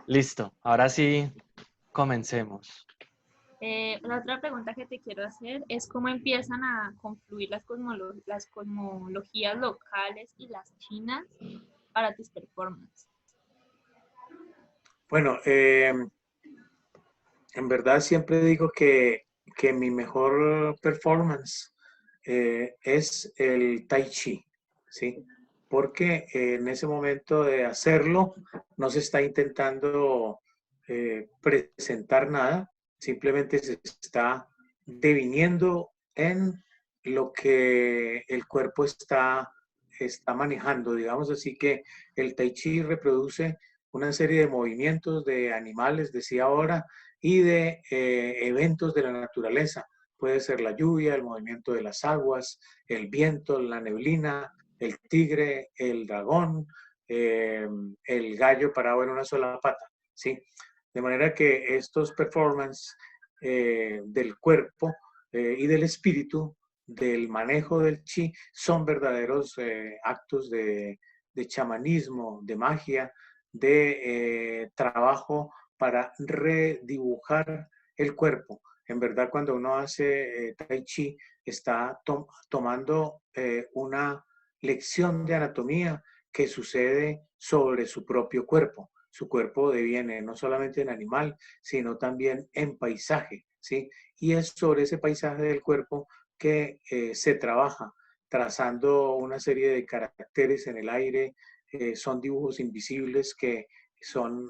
Listo, ahora sí, comencemos. La otra pregunta que te quiero hacer es cómo empiezan a confluir las cosmologías locales y las chinas para tus performances. Bueno, en verdad siempre digo que mi mejor performance es el Tai Chi, ¿sí? Porque en ese momento de hacerlo no se está intentando presentar nada, simplemente se está deviniendo en lo que el cuerpo está manejando, digamos así que el Tai Chi reproduce una serie de movimientos de animales, decía ahora, y de eventos de la naturaleza. Puede ser la lluvia, el movimiento de las aguas, el viento, la neblina, el tigre, el dragón, el gallo parado en una sola pata, ¿sí? De manera que estos performances del cuerpo y del espíritu, del manejo del chi, son verdaderos actos de chamanismo, de magia, de trabajo para redibujar el cuerpo. En verdad, cuando uno hace Tai Chi, está tomando una lección de anatomía que sucede sobre su propio cuerpo. Su cuerpo deviene no solamente en animal, sino también en paisaje, ¿sí? Y es sobre ese paisaje del cuerpo que se trabaja, trazando una serie de caracteres en el aire. Son dibujos invisibles que son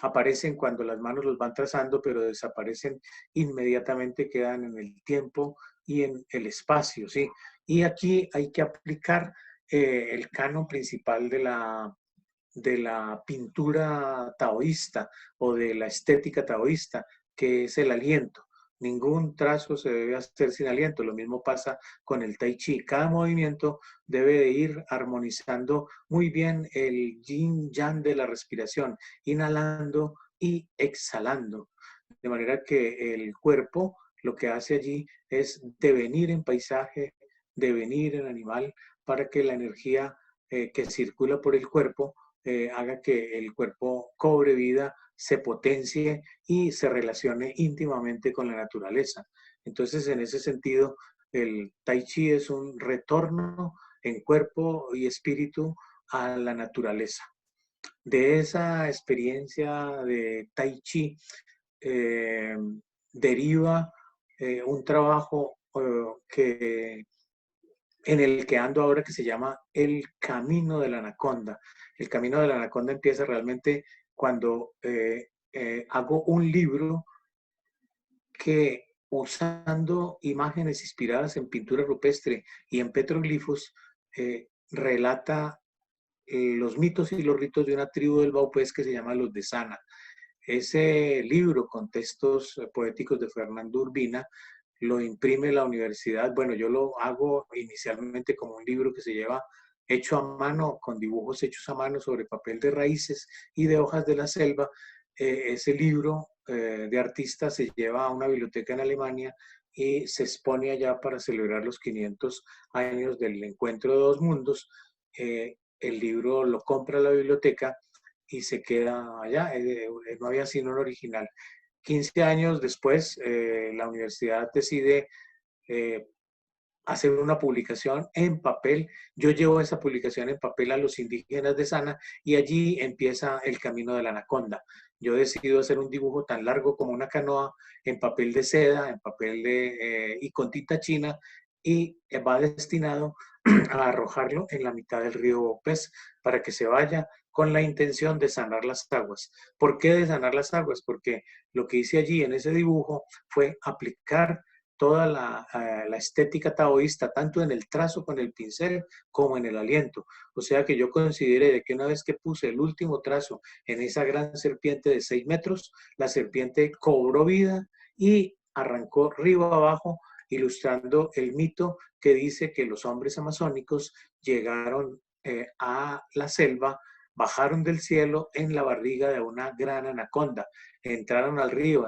aparecen cuando las manos los van trazando, pero desaparecen inmediatamente, quedan en el tiempo y en el espacio, ¿sí? Y aquí hay que aplicar el canon principal de la pintura taoísta o de la estética taoísta, que es el aliento. Ningún trazo se debe hacer sin aliento. Lo mismo pasa con el tai chi. Cada movimiento debe de ir armonizando muy bien el yin yang de la respiración, inhalando y exhalando. De manera que el cuerpo lo que hace allí es devenir en paisaje, devenir en animal, para que la energía que circula por el cuerpo haga que el cuerpo cobre vida, se potencie y se relacione íntimamente con la naturaleza. Entonces, en ese sentido, el Tai Chi es un retorno en cuerpo y espíritu a la naturaleza. De esa experiencia de Tai Chi eh, deriva un trabajo en el que ando ahora, que se llama El Camino de la Anaconda. El Camino de la Anaconda empieza realmente cuando hago un libro que, usando imágenes inspiradas en pintura rupestre y en petroglifos, relata los mitos y los ritos de una tribu del Baupés que se llama los de Sana. Ese libro con textos poéticos de Fernando Urbina lo imprime la universidad. Bueno, yo lo hago inicialmente como un libro que se lleva hecho a mano, con dibujos hechos a mano sobre papel de raíces y de hojas de la selva. Ese libro de artista se lleva a una biblioteca en Alemania y se expone allá para celebrar los 500 años del encuentro de dos mundos. El libro lo compra la biblioteca y se queda allá. No había sino un original. 15 años después, la universidad decide eh, hacer una publicación en papel. Yo llevo esa publicación en papel a los indígenas de Sana y allí empieza el camino de la anaconda. Yo decido hacer un dibujo tan largo como una canoa en papel de seda, en papel y con tinta china, y va destinado a arrojarlo en la mitad del río Pez para que se vaya con la intención de sanar las aguas. ¿Por qué de sanar las aguas? Porque lo que hice allí en ese dibujo fue aplicar toda la estética taoísta, tanto en el trazo con el pincel como en el aliento. O sea que yo consideré de que una vez que puse el último trazo en esa gran serpiente de 6 metros, la serpiente cobró vida y arrancó río abajo, ilustrando el mito que dice que los hombres amazónicos llegaron a la selva, bajaron del cielo en la barriga de una gran anaconda, entraron al río,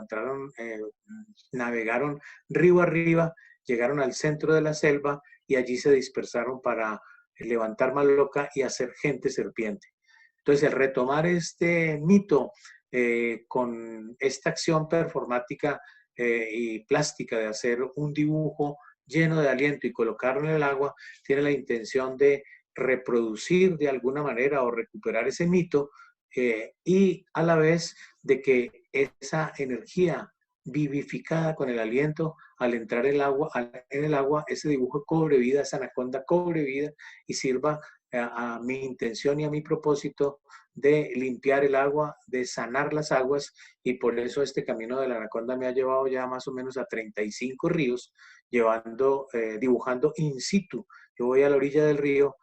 navegaron río arriba, llegaron al centro de la selva y allí se dispersaron para levantar Maloca y hacer gente serpiente. Entonces, el retomar este mito con esta acción performática y plástica de hacer un dibujo lleno de aliento y colocarlo en el agua, tiene la intención de reproducir de alguna manera o recuperar ese mito y a la vez de que esa energía vivificada con el aliento, al entrar en el agua, ese dibujo cobre vida, esa anaconda cobre vida y sirva a mi intención y a mi propósito de limpiar el agua, de sanar las aguas, y por eso este camino de la anaconda me ha llevado ya más o menos a 35 ríos, dibujando in situ. Yo voy a la orilla del río,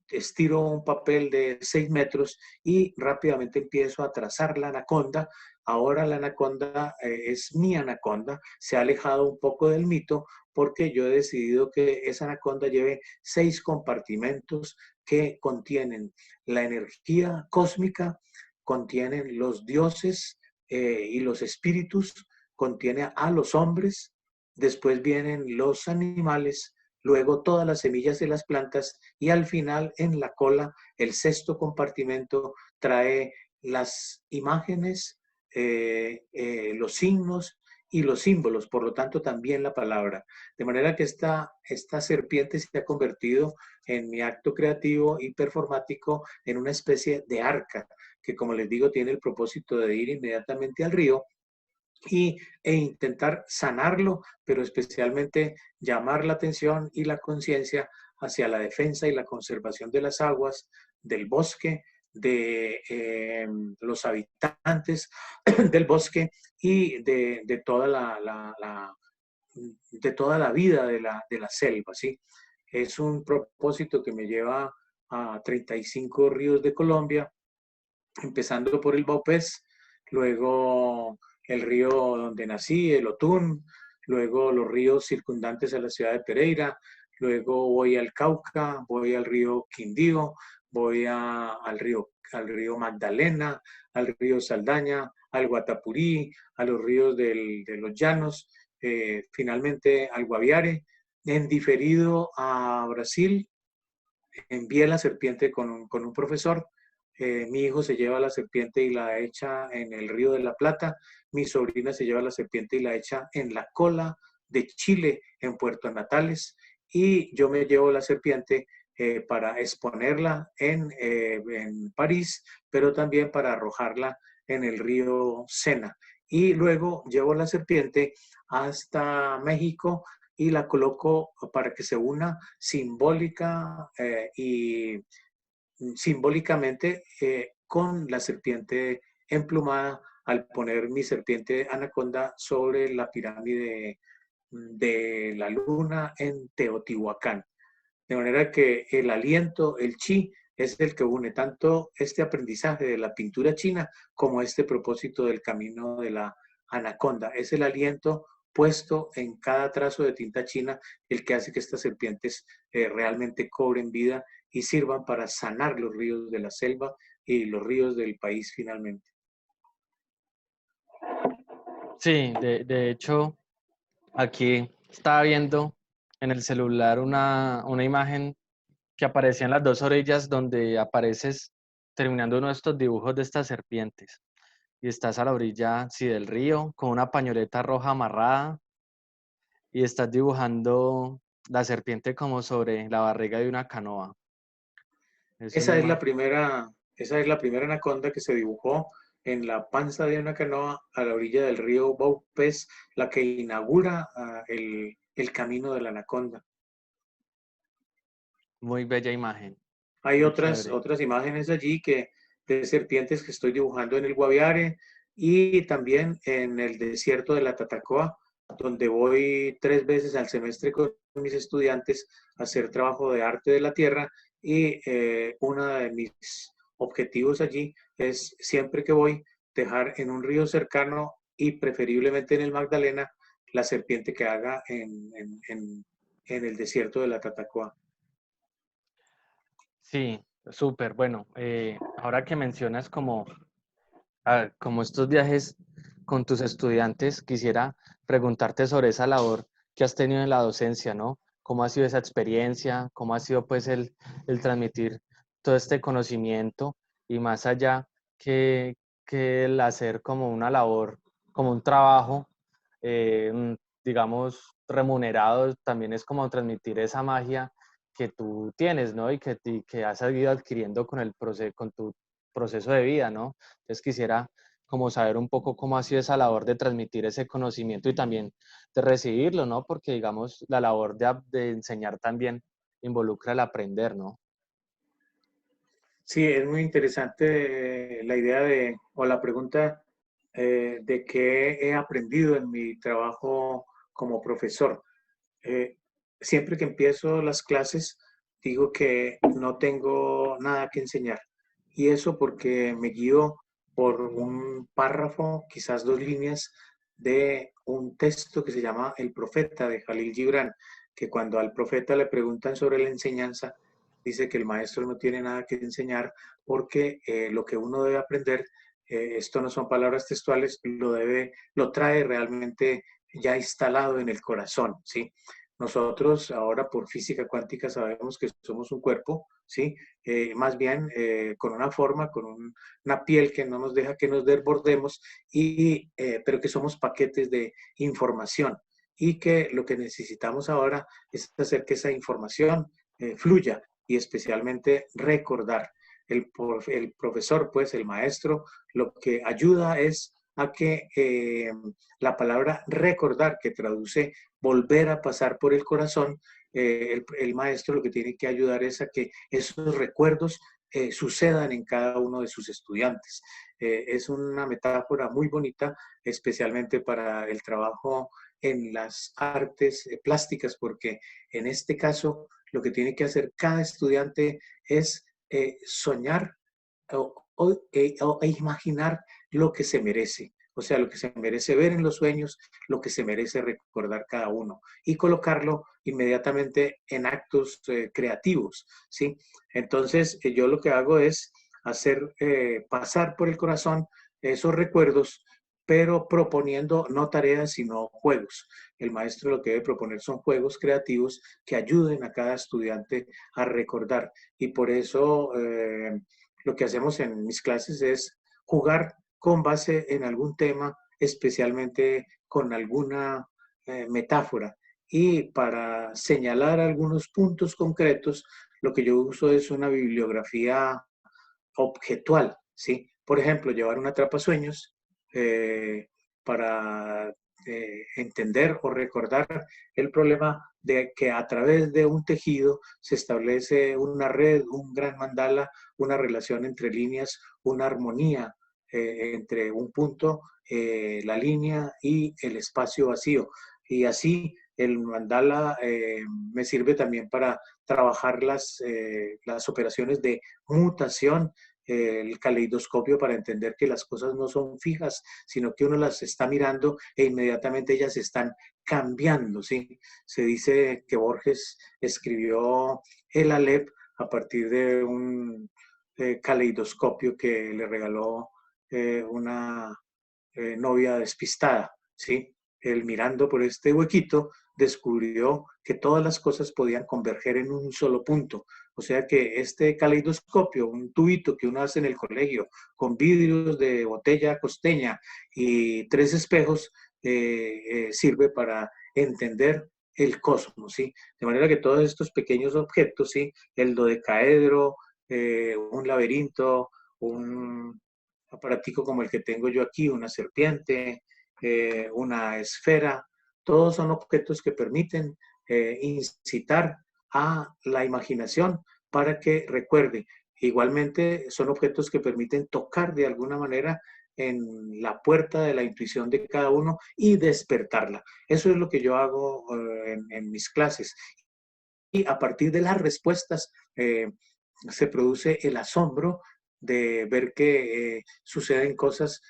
estiro un papel de 6 metros y rápidamente empiezo a trazar la anaconda. Ahora la anaconda es mi anaconda, se ha alejado un poco del mito porque yo he decidido que esa anaconda lleve 6 compartimentos que contienen la energía cósmica, contienen los dioses y los espíritus, contiene a los hombres, después vienen los animales, luego todas las semillas de las plantas y al final en la cola el sexto compartimento trae las imágenes, los signos y los símbolos, por lo tanto también la palabra. De manera que esta serpiente se ha convertido en mi acto creativo y performático en una especie de arca que, como les digo, tiene el propósito de ir inmediatamente al río e intentar sanarlo, pero especialmente llamar la atención y la conciencia hacia la defensa y la conservación de las aguas, del bosque, de los habitantes del bosque y de toda de toda la vida de la selva, ¿sí? Es un propósito que me lleva a 35 ríos de Colombia, empezando por el Baupés, luego el río donde nací, el Otún, luego los ríos circundantes a la ciudad de Pereira, luego voy al Cauca, voy al río Quindío, voy al río Magdalena, al río Saldaña, al Guatapurí, a los ríos de los llanos, finalmente al Guaviare. En diferido a Brasil, envié la serpiente con un profesor. Mi hijo se lleva la serpiente y la echa en el Río de la Plata. Mi sobrina se lleva la serpiente y la echa en la cola de Chile, en Puerto Natales. Y yo me llevo la serpiente para exponerla en París, pero también para arrojarla en el río Sena. Y luego llevo la serpiente hasta México y la coloco para que se una simbólicamente con la serpiente emplumada al poner mi serpiente anaconda sobre la pirámide de la luna en Teotihuacán. De manera que el aliento, el chi, es el que une tanto este aprendizaje de la pintura china como este propósito del camino de la anaconda. Es el aliento puesto en cada trazo de tinta china el que hace que estas serpientes realmente cobren vida y sirvan para sanar los ríos de la selva y los ríos del país finalmente. Sí, de hecho, aquí estaba viendo en el celular una imagen que aparecía en las dos orillas donde apareces terminando uno de estos dibujos de estas serpientes. Y estás a la orilla, sí, del río, con una pañoleta roja amarrada y estás dibujando la serpiente como sobre la barriga de una canoa. Esa es la primera anaconda que se dibujó en la panza de una canoa a la orilla del río Baupés, la que inaugura el camino de la anaconda. Muy bella imagen. Hay Muy otras chévere. imágenes allí de serpientes que estoy dibujando en el Guaviare y también en el desierto de la Tatacoa, donde voy 3 veces al semestre con mis estudiantes a hacer trabajo de arte de la tierra y uno de mis objetivos allí es siempre que voy dejar en un río cercano y preferiblemente en el Magdalena la serpiente que haga en el desierto de la Tatacoa. Sí, súper. Bueno, ahora que mencionas como estos viajes con tus estudiantes, quisiera preguntarte sobre esa labor que has tenido en la docencia, ¿no? ¿Cómo ha sido esa experiencia? ¿Cómo ha sido pues el transmitir todo este conocimiento y más allá que el hacer como una labor, como un trabajo, digamos, remunerado, también es como transmitir esa magia que tú tienes, ¿no? Y que has seguido adquiriendo con con tu proceso de vida, ¿no? Entonces quisiera como saber un poco cómo ha sido esa labor de transmitir ese conocimiento y también de recibirlo, ¿no? Porque, digamos, la labor de enseñar también involucra el aprender, ¿no? Sí, es muy interesante la idea o la pregunta de qué he aprendido en mi trabajo como profesor. Eh, Siempre que empiezo las clases, digo que no tengo nada que enseñar. Y eso porque me guío por un párrafo, quizás 2 líneas, de un texto que se llama El Profeta de Jalil Gibran, que cuando al profeta le preguntan sobre la enseñanza, dice que el maestro no tiene nada que enseñar porque lo que uno debe aprender, esto no son palabras textuales, lo trae realmente ya instalado en el corazón, ¿sí? Nosotros ahora por física cuántica sabemos que somos un cuerpo, ¿sí? Más bien con una forma, una piel que no nos deja que nos desbordemos, pero que somos paquetes de información y que lo que necesitamos ahora es hacer que esa información fluya y especialmente recordar. El profesor, pues el maestro, lo que ayuda es a que la palabra recordar, que traduce volver a pasar por el corazón, el maestro lo que tiene que ayudar es a que esos recuerdos sucedan en cada uno de sus estudiantes. Es una metáfora muy bonita, especialmente para el trabajo en las artes plásticas, porque en este caso lo que tiene que hacer cada estudiante es soñar o imaginar lo que se merece. O sea, lo que se merece ver en los sueños, lo que se merece recordar cada uno y colocarlo inmediatamente en actos creativos, ¿sí? Entonces, yo lo que hago es hacer pasar por el corazón esos recuerdos, pero proponiendo no tareas, sino juegos. El maestro lo que debe proponer son juegos creativos que ayuden a cada estudiante a recordar. Y por eso lo que hacemos en mis clases es jugar con base en algún tema, especialmente con alguna metáfora. Y para señalar algunos puntos concretos, lo que yo uso es una bibliografía objetual, ¿sí? Por ejemplo, llevar un atrapasueños para entender o recordar el problema de que a través de un tejido se establece una red, un gran mandala, una relación entre líneas, una armonía entre un punto, la línea y el espacio vacío. Y así el mandala me sirve también para trabajar las operaciones de mutación, el caleidoscopio para entender que las cosas no son fijas, sino que uno las está mirando e inmediatamente ellas están cambiando, ¿sí? Se dice que Borges escribió el Aleph a partir de un caleidoscopio que le regaló una novia despistada, ¿sí? Él mirando por este huequito descubrió que todas las cosas podían converger en un solo punto. O sea que este caleidoscopio, un tubito que uno hace en el colegio, con vidrios de botella costeña y 3 espejos, sirve para entender el cosmos, ¿sí? De manera que todos estos pequeños objetos, ¿sí? El dodecaedro, un laberinto, un aparatico como el que tengo yo aquí, una serpiente, una esfera, todos son objetos que permiten incitar a la imaginación para que recuerde. Igualmente son objetos que permiten tocar de alguna manera en la puerta de la intuición de cada uno y despertarla. Eso es lo que yo hago en mis clases. Y a partir de las respuestas se produce el asombro de ver que suceden cosas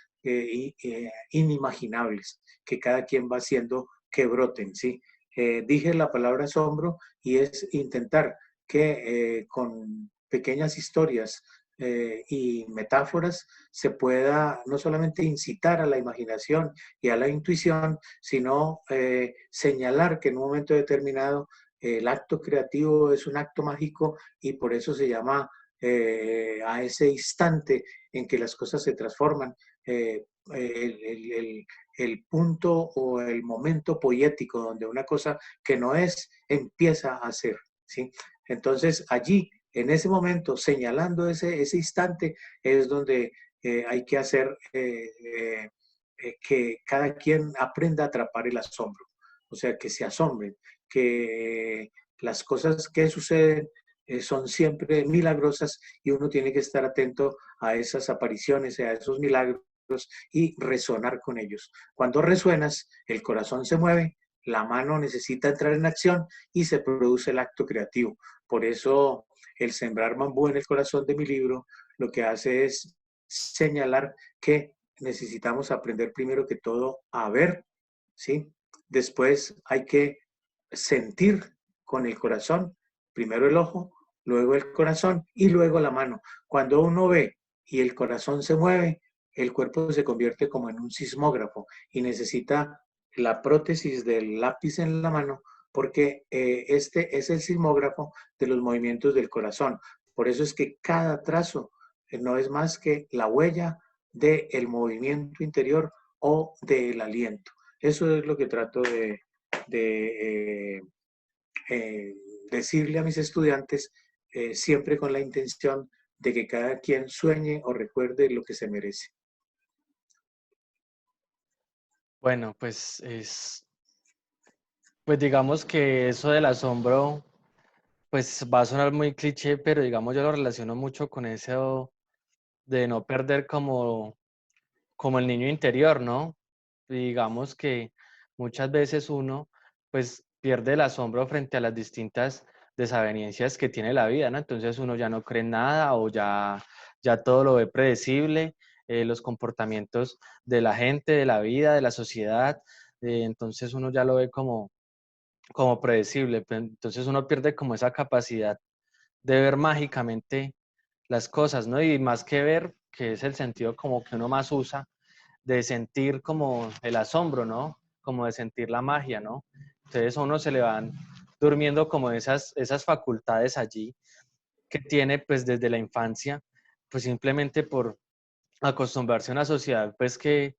inimaginables, que cada quien va haciendo que broten, ¿sí? Dije la palabra asombro y es intentar que con pequeñas historias y metáforas se pueda no solamente incitar a la imaginación y a la intuición, sino señalar que en un momento determinado el acto creativo es un acto mágico y por eso se llama a ese instante en que las cosas se transforman, el punto o el momento poético donde una cosa que no es empieza a ser, ¿sí? Entonces allí, en ese momento, señalando ese instante, es donde hay que hacer que cada quien aprenda a atrapar el asombro, o sea, que se asombren, que las cosas que suceden son siempre milagrosas y uno tiene que estar atento a esas apariciones, a esos milagros y resonar con ellos. Cuando resuenas, el corazón se mueve, la mano necesita entrar en acción y se produce el acto creativo. Por eso el sembrar bambú en el corazón de mi libro lo que hace es señalar que necesitamos aprender primero que todo a ver, ¿sí? Después hay que sentir con el corazón, primero el ojo, luego el corazón y luego la mano. Cuando uno ve y el corazón se mueve, el cuerpo se convierte como en un sismógrafo y necesita la prótesis del lápiz en la mano porque este es el sismógrafo de los movimientos del corazón. Por eso es que cada trazo no es más que la huella del movimiento interior o del aliento. Eso es lo que trato de decirle a mis estudiantes siempre con la intención de que cada quien sueñe o recuerde lo que se merece. Bueno, pues digamos que eso del asombro, pues va a sonar muy cliché, pero digamos yo lo relaciono mucho con eso de no perder como el niño interior, ¿no? Digamos que muchas veces uno pues pierde el asombro frente a las distintas desavenencias que tiene la vida, ¿no? Entonces uno ya no cree en nada o ya todo lo ve predecible, los comportamientos de la gente, de la vida, de la sociedad, entonces uno ya lo ve como predecible, entonces uno pierde como esa capacidad de ver mágicamente las cosas, ¿no? Y más que ver, que es el sentido como que uno más usa, de sentir como el asombro, ¿no? Como de sentir la magia, ¿no? Entonces a uno se le van durmiendo como esas facultades allí que tiene pues desde la infancia, pues simplemente por acostumbrarse a una sociedad pues que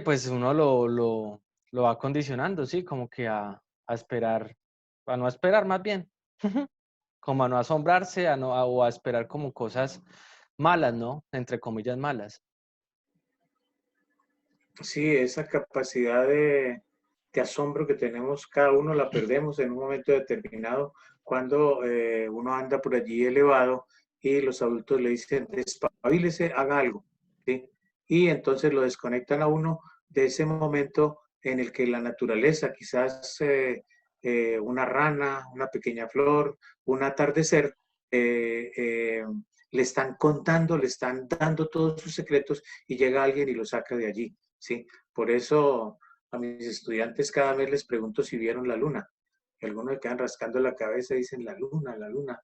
pues uno lo va condicionando, ¿sí? Como que a esperar, a no esperar más bien, como a no asombrarse, o a esperar como cosas malas, ¿no? Entre comillas malas. Sí, esa capacidad de asombro que tenemos cada uno la perdemos en un momento determinado cuando uno anda por allí elevado y los adultos le dicen, despabilese, haga algo, ¿sí? Y entonces lo desconectan a uno de ese momento en el que la naturaleza, quizás una rana, una pequeña flor, un atardecer, eh, eh, le están contando, le están dando todos sus secretos y llega alguien y lo saca de allí. ¿Sí? Por eso a mis estudiantes cada vez les pregunto si vieron la luna. Y algunos me quedan rascando la cabeza y dicen, la luna, la luna.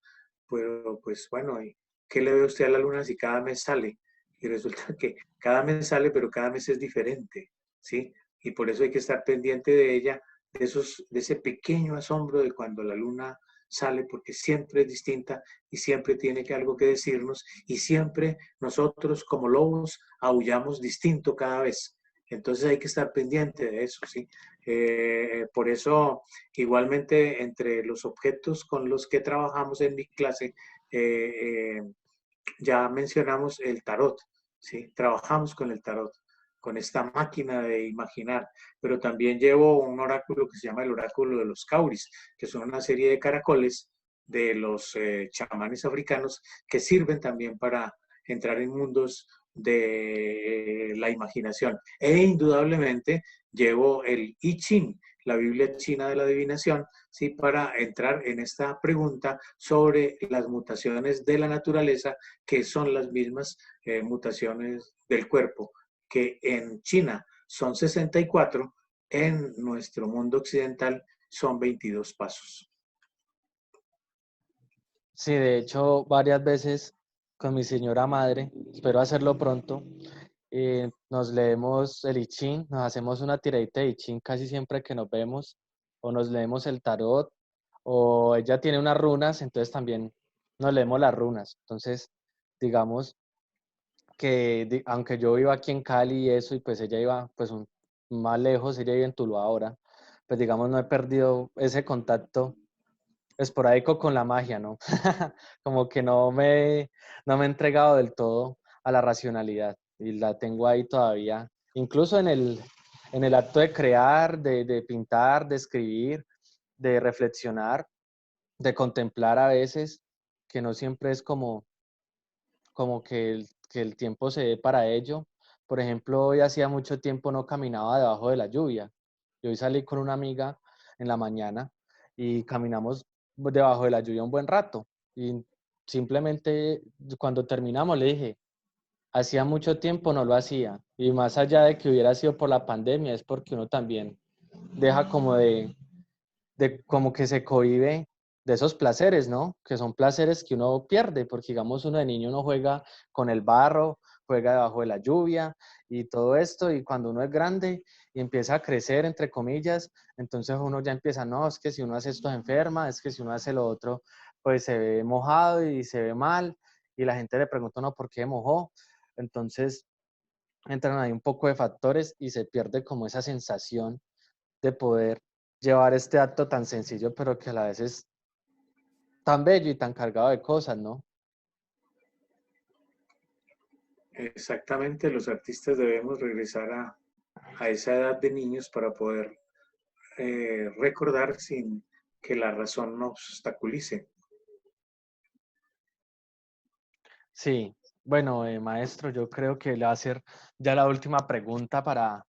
Pero pues bueno, ¿y qué le ve usted a la luna si cada mes sale? Y resulta que cada mes sale, pero cada mes es diferente, ¿sí? Y por eso hay que estar pendiente de ella, de ese pequeño asombro de cuando la luna sale, porque siempre es distinta y siempre tiene algo que decirnos y siempre nosotros como lobos aullamos distinto cada vez. Entonces hay que estar pendiente de eso, ¿sí? Por eso, igualmente, entre los objetos con los que trabajamos en mi clase, ya mencionamos el tarot, ¿sí? Trabajamos con el tarot, con esta máquina de imaginar, pero también llevo un oráculo que se llama el oráculo de los cauris, que son una serie de caracoles de los chamanes africanos que sirven también para entrar en mundos de la imaginación. E indudablemente llevo el I Ching, la Biblia china de la adivinación, ¿sí? Para entrar en esta pregunta sobre las mutaciones de la naturaleza, que son las mismas mutaciones del cuerpo, que en China son 64, en nuestro mundo occidental son 22 pasos. Sí, de hecho, varias veces con mi señora madre, espero hacerlo pronto, nos leemos el I Ching, nos hacemos una tiradita de I Ching casi siempre que nos vemos, o nos leemos el tarot, o ella tiene unas runas, entonces también nos leemos las runas. Entonces, digamos que aunque yo vivo aquí en Cali y eso, y pues ella iba pues más lejos, ella vive en Tuluá ahora, pues digamos no he perdido ese contacto esporádico con la magia, ¿no? Como que no me he entregado del todo a la racionalidad y la tengo ahí todavía, incluso en el acto de crear, de pintar, de escribir, de reflexionar, de contemplar a veces, que no siempre es como que el tiempo se dé para ello. Por ejemplo, hoy hacía mucho tiempo no caminaba debajo de la lluvia. Yo hoy salí con una amiga en la mañana y caminamos debajo de la lluvia un buen rato. Y simplemente cuando terminamos le dije, hacía mucho tiempo no lo hacía. Y más allá de que hubiera sido por la pandemia, es porque uno también deja como de como que se cohíbe de esos placeres, ¿no? Que son placeres que uno pierde, porque digamos uno de niño uno juega con el barro, juega debajo de la lluvia y todo esto, y cuando uno es grande y empieza a crecer, entre comillas, entonces uno ya empieza, no, es que si uno hace esto se enferma, es que si uno hace lo otro, pues se ve mojado y se ve mal, y la gente le pregunta, no, ¿por qué mojó? Entonces entran ahí un poco de factores y se pierde como esa sensación de poder llevar este acto tan sencillo, pero que a la vez es tan bello y tan cargado de cosas, ¿no? Exactamente, los artistas debemos regresar a esa edad de niños para poder recordar sin que la razón nos obstaculice. Sí, bueno, maestro, yo creo que le va a hacer ya la última pregunta para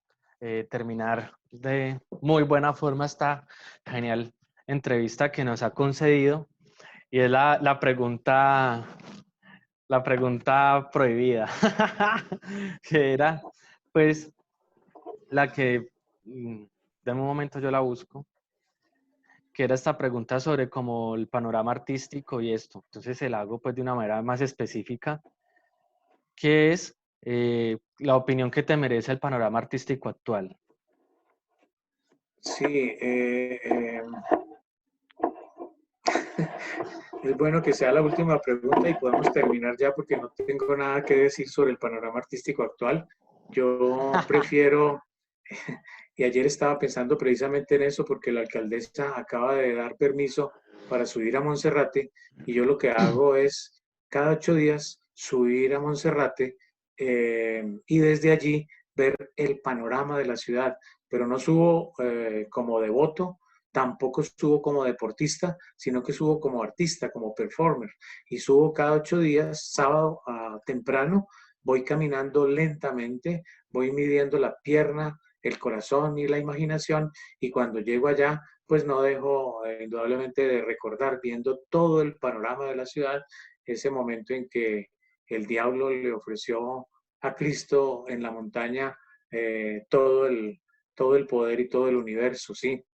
terminar de muy buena forma esta genial entrevista que nos ha concedido. Y es la pregunta prohibida, que era, pues, la que, de un momento yo la busco, que era esta pregunta sobre como el panorama artístico y esto. Entonces se la hago pues de una manera más específica, que es la opinión que te merece el panorama artístico actual. Sí, es bueno que sea la última pregunta y podamos terminar ya porque no tengo nada que decir sobre el panorama artístico actual. Yo prefiero, y ayer estaba pensando precisamente en eso porque la alcaldesa acaba de dar permiso para subir a Monserrate y yo lo que hago es cada 8 días subir a Monserrate y desde allí ver el panorama de la ciudad, pero no subo como devoto, tampoco subo como deportista, sino que subo como artista, como performer. Y subo cada 8 días, sábado temprano, voy caminando lentamente, voy midiendo la pierna, el corazón y la imaginación, y cuando llego allá, pues no dejo indudablemente de recordar, viendo todo el panorama de la ciudad, ese momento en que el diablo le ofreció a Cristo en la montaña todo el poder y todo el universo, ¿sí?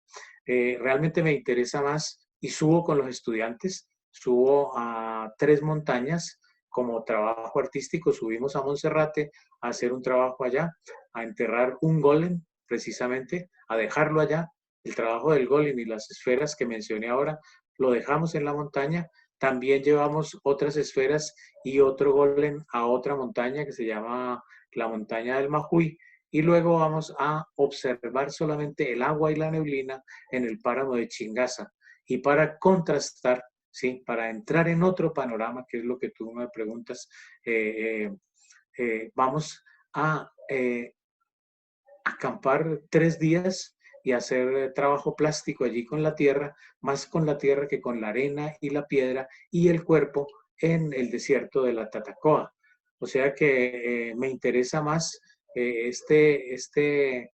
Realmente me interesa más y subo con los estudiantes, subo a 3 montañas como trabajo artístico, subimos a Monserrate a hacer un trabajo allá, a enterrar un golem precisamente, a dejarlo allá. El trabajo del golem y las esferas que mencioné ahora lo dejamos en la montaña. También llevamos otras esferas y otro golem a otra montaña que se llama la montaña del Majuy, y luego vamos a observar solamente el agua y la neblina en el páramo de Chingaza. Y para contrastar, ¿sí? Para entrar en otro panorama, que es lo que tú me preguntas, vamos a acampar 3 días y hacer trabajo plástico allí con la tierra, más con la tierra que con la arena y la piedra y el cuerpo en el desierto de la Tatacoa. O sea que me interesa más este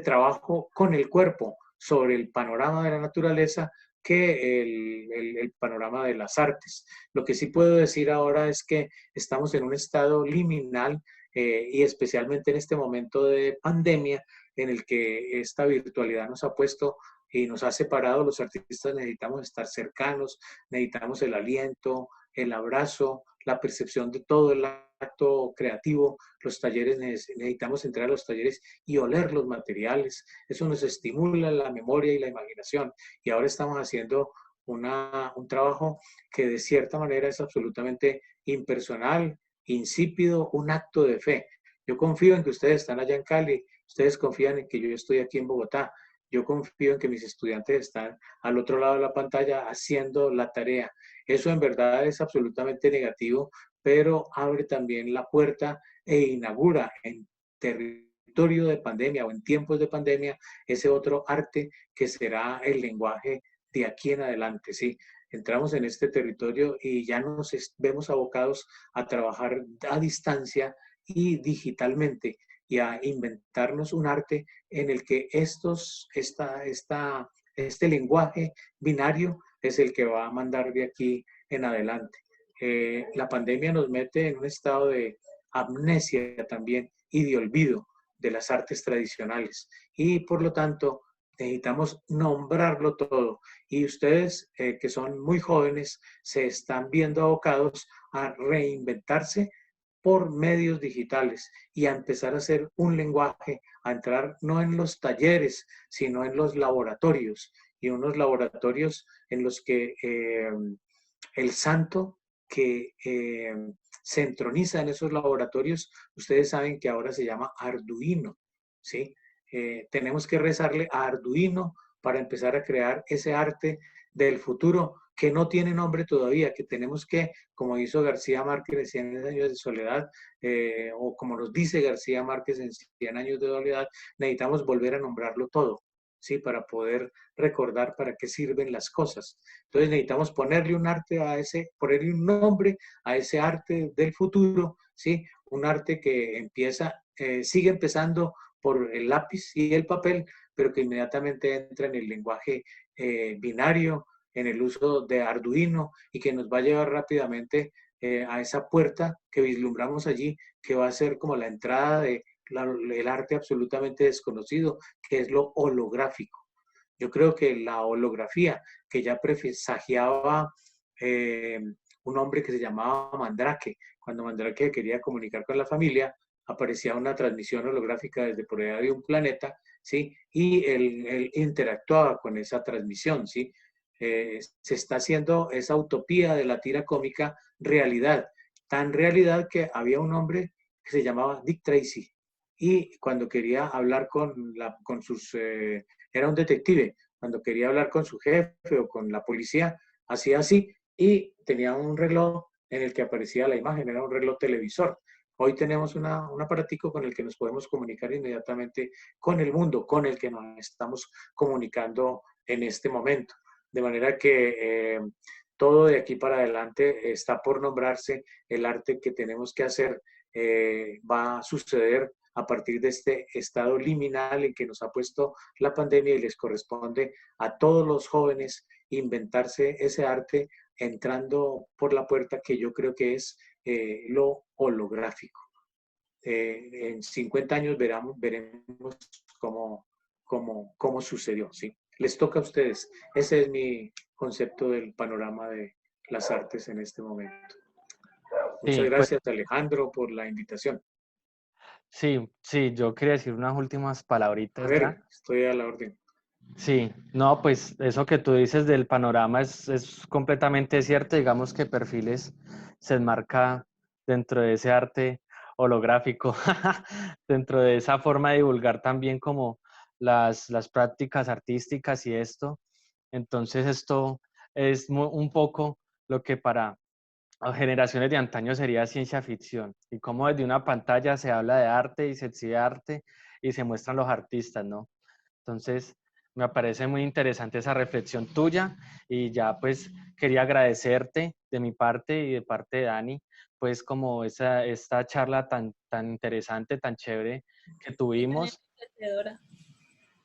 trabajo con el cuerpo sobre el panorama de la naturaleza que el panorama de las artes. Lo que sí puedo decir ahora es que estamos en un estado liminal y especialmente en este momento de pandemia en el que esta virtualidad nos ha puesto y nos ha separado. Los artistas necesitamos estar cercanos, necesitamos el aliento, el abrazo, la percepción de todo el acto creativo. Los talleres, necesitamos entrar a los talleres y oler los materiales. Eso nos estimula la memoria y la imaginación. Y ahora estamos haciendo un trabajo que de cierta manera es absolutamente impersonal, insípido, un acto de fe. Yo confío en que ustedes están allá en Cali, ustedes confían en que yo estoy aquí en Bogotá, yo confío en que mis estudiantes están al otro lado de la pantalla haciendo la tarea. Eso en verdad es absolutamente negativo, pero abre también la puerta e inaugura en territorio de pandemia o en tiempos de pandemia ese otro arte que será el lenguaje de aquí en adelante, ¿sí? Entramos en este territorio y ya nos vemos abocados a trabajar a distancia y digitalmente y a inventarnos un arte en el que este lenguaje binario es el que va a mandar de aquí en adelante. La pandemia nos mete en un estado de amnesia también y de olvido de las artes tradicionales y por lo tanto necesitamos nombrarlo todo y ustedes que son muy jóvenes se están viendo abocados a reinventarse por medios digitales y a empezar a hacer un lenguaje, a entrar no en los talleres, sino en los laboratorios y unos laboratorios en los que el santo que se entroniza en esos laboratorios, ustedes saben que ahora se llama Arduino, ¿sí? Tenemos que rezarle a Arduino para empezar a crear ese arte del futuro que no tiene nombre todavía, que tenemos que, como hizo García Márquez en 100 años de soledad, o como nos dice García Márquez en 100 años de soledad, necesitamos volver a nombrarlo todo, ¿sí? Para poder recordar para qué sirven las cosas. Entonces necesitamos ponerle un arte a ponerle un nombre a ese arte del futuro, ¿sí? Un arte que sigue empezando por el lápiz y el papel, pero que inmediatamente entra en el lenguaje binario, en el uso de Arduino y que nos va a llevar rápidamente a esa puerta que vislumbramos allí, que va a ser como la entrada del arte absolutamente desconocido, que es lo holográfico. Yo creo que la holografía, que ya presagiaba un hombre que se llamaba Mandrake, cuando Mandrake quería comunicar con la familia, aparecía una transmisión holográfica desde por allá de un planeta, ¿sí? Y él interactuaba con esa transmisión, ¿sí? Se está haciendo esa utopía de la tira cómica realidad, tan realidad que había un hombre que se llamaba Dick Tracy y cuando quería hablar con sus... era un detective, cuando quería hablar con su jefe o con la policía, hacía así y tenía un reloj en el que aparecía la imagen, era un reloj televisor. Hoy tenemos un aparatico con el que nos podemos comunicar inmediatamente con el mundo, con el que nos estamos comunicando en este momento. De manera que todo de aquí para adelante está por nombrarse, el arte que tenemos que hacer va a suceder a partir de este estado liminal en que nos ha puesto la pandemia y les corresponde a todos los jóvenes inventarse ese arte entrando por la puerta que yo creo que es lo holográfico. En 50 años veremos cómo sucedió, ¿sí? Les toca a ustedes. Ese es mi concepto del panorama de las artes en este momento. Muchas Sí, pues gracias, Alejandro, por la invitación. sí, yo quería decir unas últimas A palabritas ya. ver, estoy a la orden. Sí, no, pues eso que tú dices del panorama es completamente cierto. Digamos que Perfiles se enmarca dentro de ese arte holográfico, dentro de esa forma de divulgar también como las prácticas artísticas y esto. Entonces esto es un poco lo que para generaciones de antaño sería ciencia ficción. Y cómo desde una pantalla se habla de arte y se exhibe arte y se muestran los artistas, ¿no? Entonces, me parece muy interesante esa reflexión tuya y ya pues quería agradecerte de mi parte y de parte de Dani, pues como esta charla tan interesante, tan chévere que tuvimos.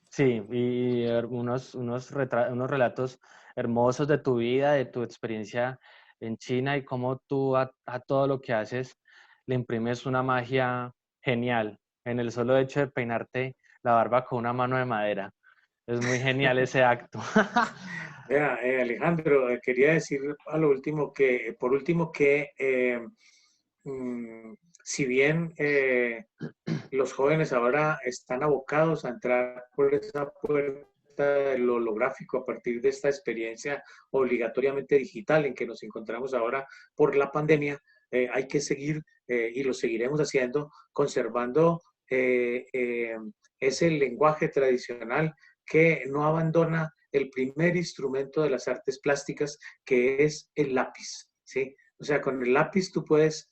Sí, y unos relatos hermosos de tu vida, de tu experiencia en China y cómo tú a todo lo que haces le imprimes una magia genial en el solo hecho de peinarte la barba con una mano de madera. Es muy genial ese acto. Vea, Alejandro, quería decir a lo último que, por último, que si bien los jóvenes ahora están abocados a entrar por esa puerta lo holográfico, a partir de esta experiencia obligatoriamente digital en que nos encontramos ahora por la pandemia, hay que seguir, y lo seguiremos haciendo, conservando ese lenguaje tradicional que no abandona el primer instrumento de las artes plásticas, que es el lápiz, ¿sí? O sea, con el lápiz tú puedes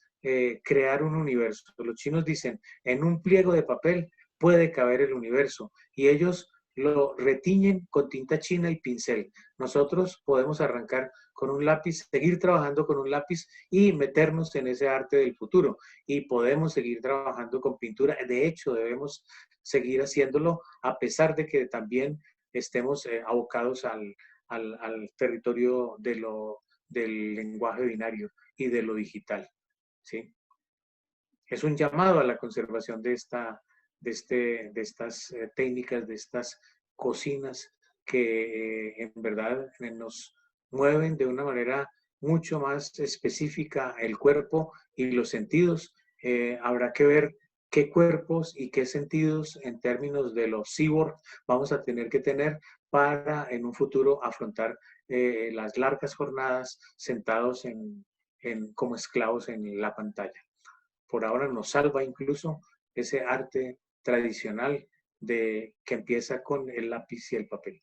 crear un universo. Los chinos dicen, en un pliego de papel puede caber el universo, y ellos lo retiñen con tinta china y pincel. Nosotros podemos arrancar con un lápiz, seguir trabajando con un lápiz y meternos en ese arte del futuro, y podemos seguir trabajando con pintura. De hecho, debemos seguir haciéndolo a pesar de que también estemos abocados al territorio del lenguaje binario y de lo digital, ¿sí? Es un llamado a la conservación de estas técnicas, de estas cocinas que en verdad nos mueven de una manera mucho más específica el cuerpo y los sentidos. Habrá que ver qué cuerpos y qué sentidos en términos de los cyborg vamos a tener que tener para en un futuro afrontar las largas jornadas sentados como esclavos en la pantalla. Por ahora nos salva incluso ese arte tradicional que empieza con el lápiz y el papel.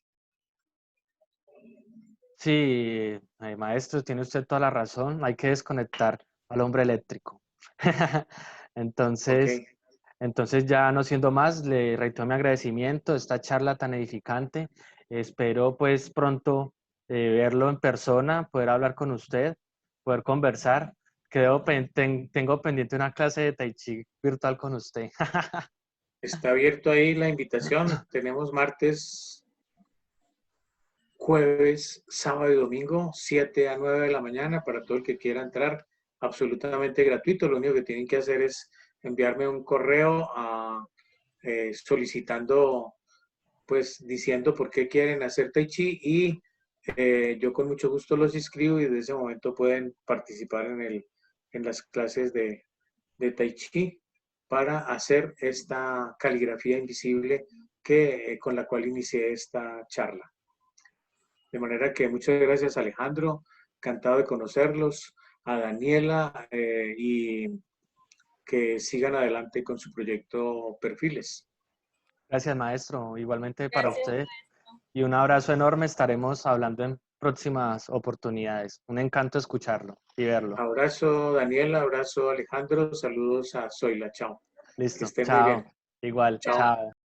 Sí, maestro, tiene usted toda la razón. Hay que desconectar al hombre eléctrico. Entonces, Okay. entonces ya no siendo más, le reitero mi agradecimiento de esta charla tan edificante. Espero pues pronto verlo en persona, poder hablar con usted, poder conversar. Tengo pendiente una clase de Tai Chi virtual con usted. Está abierto ahí la invitación. Tenemos martes, jueves, sábado y domingo, 7 a 9 de la mañana, para todo el que quiera entrar, absolutamente gratuito. Lo único que tienen que hacer es enviarme un correo solicitando, pues diciendo por qué quieren hacer Tai Chi, y yo con mucho gusto los inscribo, y desde ese momento pueden participar en las clases de Tai Chi para hacer esta caligrafía invisible con la cual inicié esta charla. De manera que muchas gracias, Alejandro, encantado de conocerlos, a Daniela, y que sigan adelante con su proyecto Perfiles. Gracias, maestro. Igualmente para Gracias, usted. maestro. Y un abrazo enorme. Estaremos hablando en próximas oportunidades. Un encanto escucharlo y verlo. Abrazo, Daniela, abrazo, Alejandro, saludos a Zoila, chao. Que Listo. estén muy Chao. bien. Igual. Chao. Chao.